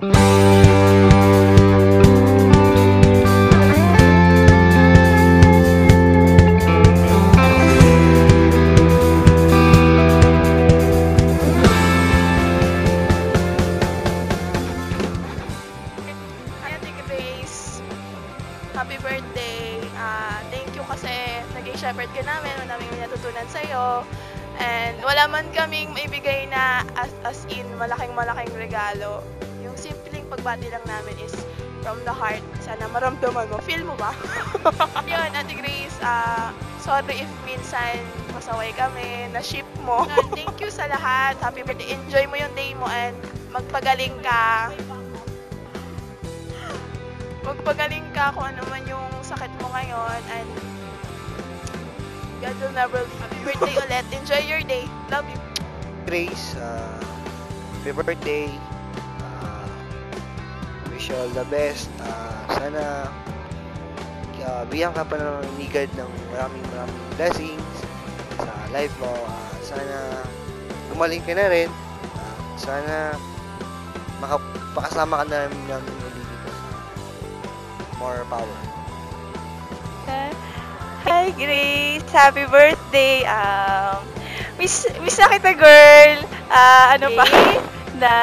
Ate Grace, happy birthday. Thank you kasi naging shepherd ka namin. Madaming natutunan sa'yo. And wala man kaming maibigay na as in malaking regalo. Yung simpleng pagbati lang namin is from the heart. Sana maramdaman mo. Feel mo ba? Yun, Ate Grace, sorry if minsan masaway kami, na-ship mo. Thank you sa lahat. Happy birthday. Enjoy mo yung day mo and magpagaling ka. Magpagaling ka kung ano man yung sakit mo ngayon and God will never leave. Happy birthday ulit. Enjoy your day. Love you. Grace, happy birthday. Wish you all the best. Sana bigyan ka pa ni God ng maraming blessings sa life mo. Sana gumaling ka na rin. Sana makapakasama ka na namin ulit dito sa more power. Hi Grace, happy birthday. Miss na kita girl. Ano pa? Na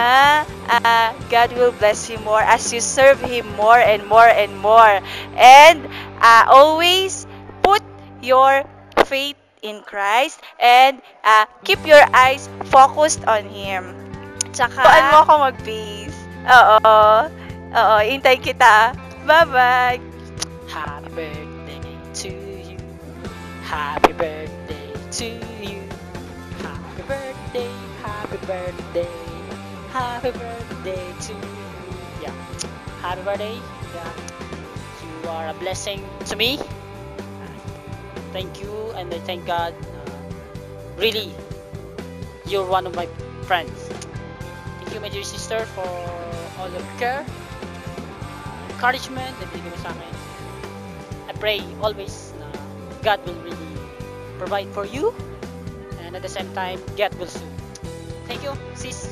God will bless you more as you serve Him more and more and more. And always put your faith in Christ and keep your eyes focused on Him. Tsaka, tuan mo ako mag-base. Oo, hintay kita. Bye-bye. Happy birthday to you. Happy birthday to you. Happy birthday, happy birthday. Happy birthday to you. Yeah. Happy birthday. Yeah. You are a blessing to me. Thank you and I thank God. Really, you're one of my friends. Thank you, my dear sister, for all your care, encouragement that binigay mo sa akin. I pray always na God will really provide for you and at the same time, God will soon. Thank you, sis.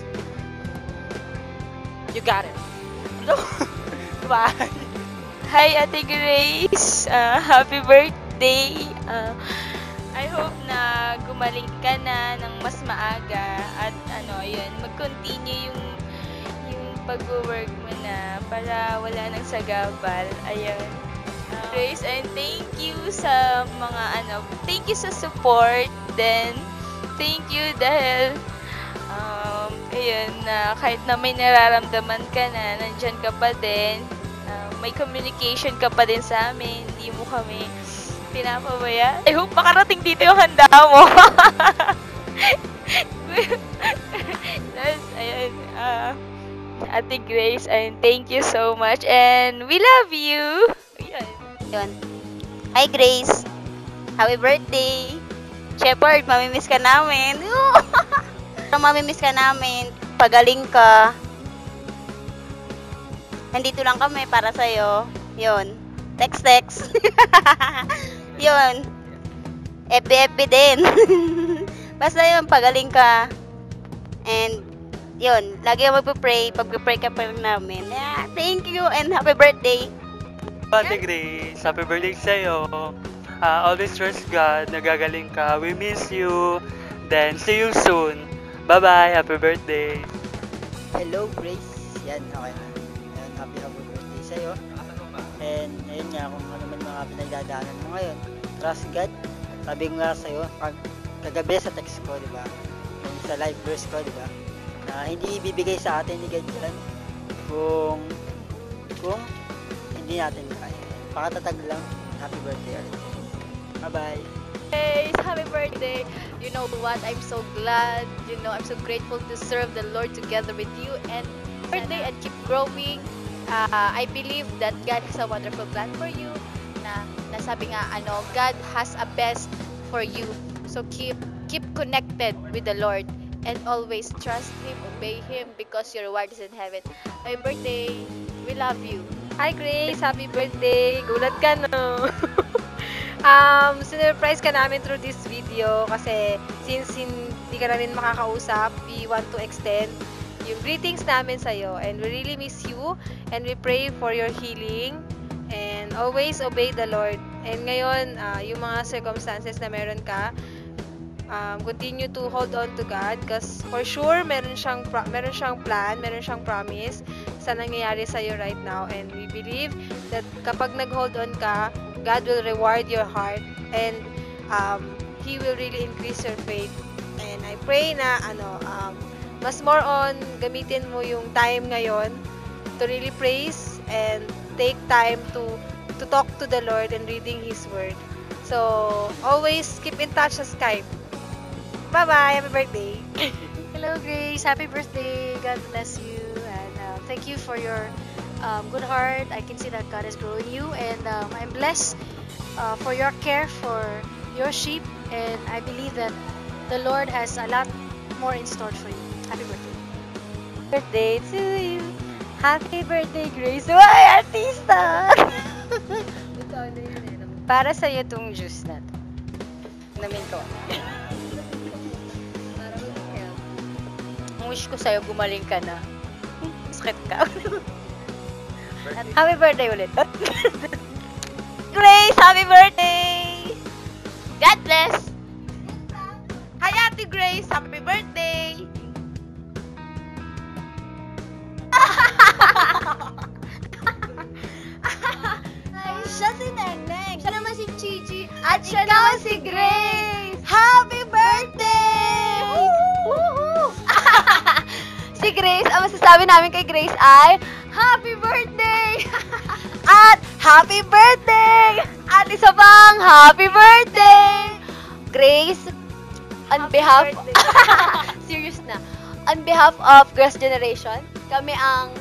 You got it. Hello. Bye. Hi Ate Grace, happy birthday. I hope na gumaling ka na ng mas maaga at yun, mag-continue yung pag-work mo na para wala nang sagabal. Ayun. Grace, and thank you sa mga thank you sa support, then thank you dahil ayun, kahit na may nararamdaman ka na, nandyan ka pa din, may communication ka pa din sa amin, hindi mo kami pinapabaya. I hope makarating dito yung handa mo. Ayun, Ate Grace, and thank you so much, and we love you. Yun. Hi Grace, happy birthday. Shepherd, mamimiss ka namin. Mamimiss ka namin. Pagaling ka. Nandito lang kami para sa'yo. Yun. Text. Yun. FB din. Basta yun, pagaling ka. And, yun. Lagi ako magpapray. Pag-pray ka pa rin namin. Yeah, thank you and happy birthday. Ate Grace, happy birthday sa'yo. Always trust God. Nagagaling ka. We miss you. Then, see you soon. Bye-bye. Happy birthday. Hello, Grace. Yan, okay na. Yan, happy birthday sa'yo. And, ayun nga, kung ano man mga pinagdadaanan mo ngayon, trust God. Sabi ko nga sa'yo, kagabi sa text ko, di ba? Yung sa live verse ko, di ba? Na hindi ibibigay sa atin ni God yan kung hindi natin kaya. Pakatatag lang. Happy birthday ulit. Bye-bye. Hey, happy birthday. You know what? I'm so glad. I'm so grateful to serve the Lord together with you. And birthday and keep growing. I believe that God has a wonderful plan for you. Nasabi nga, God has a best for you. So keep connected with the Lord. And always trust Him, obey Him, because your reward is in heaven. Happy birthday. We love you. Hi Grace, happy birthday. Gulat ka, no? Sinurprise ka namin through this video kasi since hindi ka namin makakausap, we want to extend yung greetings namin sa'yo. And we really miss you. And we pray for your healing. And always obey the Lord. And ngayon, yung mga circumstances na meron ka, continue to hold on to God because for sure meron siyang plan, meron siyang promise sa nangyayari sa iyo right now, and we believe that kapag nag-hold on ka, God will reward your heart, and He will really increase your faith. And I pray na mas more on gamitin mo yung time ngayon to really praise and take time to talk to the Lord and reading His Word. So always keep in touch sa Skype. Bye-bye. Happy birthday. Hello, Grace. Happy birthday. God bless you. And thank you for your good heart. I can see that God is growing you. And I'm blessed for your care for your sheep. And I believe that the Lord has a lot more in store for you. Happy birthday. Birthday to you. Happy birthday, Grace. Uy, artista! Para sa'yo tong juice na to. Namin ko. Ang wish ko sa'yo, gumaling ka na. Sakit ka. Happy birthday ulit. Grace, happy birthday! God bless! Hi, Ate Grace! Happy birthday! Siya si Neneng. Siya naman si Chichi. At siya naman si Grace. Happy birthday! Woohoo! Si Grace, ang masasabi namin kay Grace ay, Happy birthday! At Happy birthday! At isa pang Happy birthday! Grace, on behalf... Serious na. On behalf of Girls' Generation, kami ang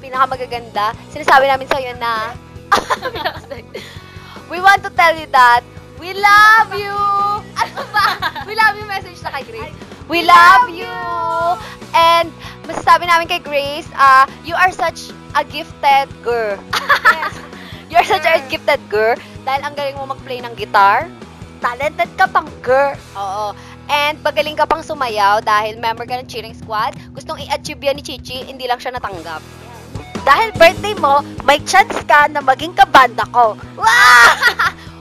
pinakamagaganda. Sinasabi namin sa iyo na we want to tell you that we love you. Ano ba? We love you message na kay Grace. We love you. And masasabi namin kay Grace, you are such a gifted girl. Yes. You are such a gifted girl dahil ang galing mo mag-play ng guitar. Talented ka pang girl. Oo. And pagaling ka pang sumayaw dahil member ka ng cheering squad. Gustong i-achieve yan ni Chichi, hindi lang siya natanggap. Dahil birthday mo, may chance ka na maging kabanda ko. Wow!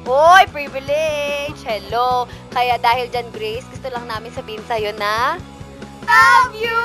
Hoy, privilege! Hello! Kaya dahil dyan, Grace, gusto lang namin sabihin sa'yo na love you!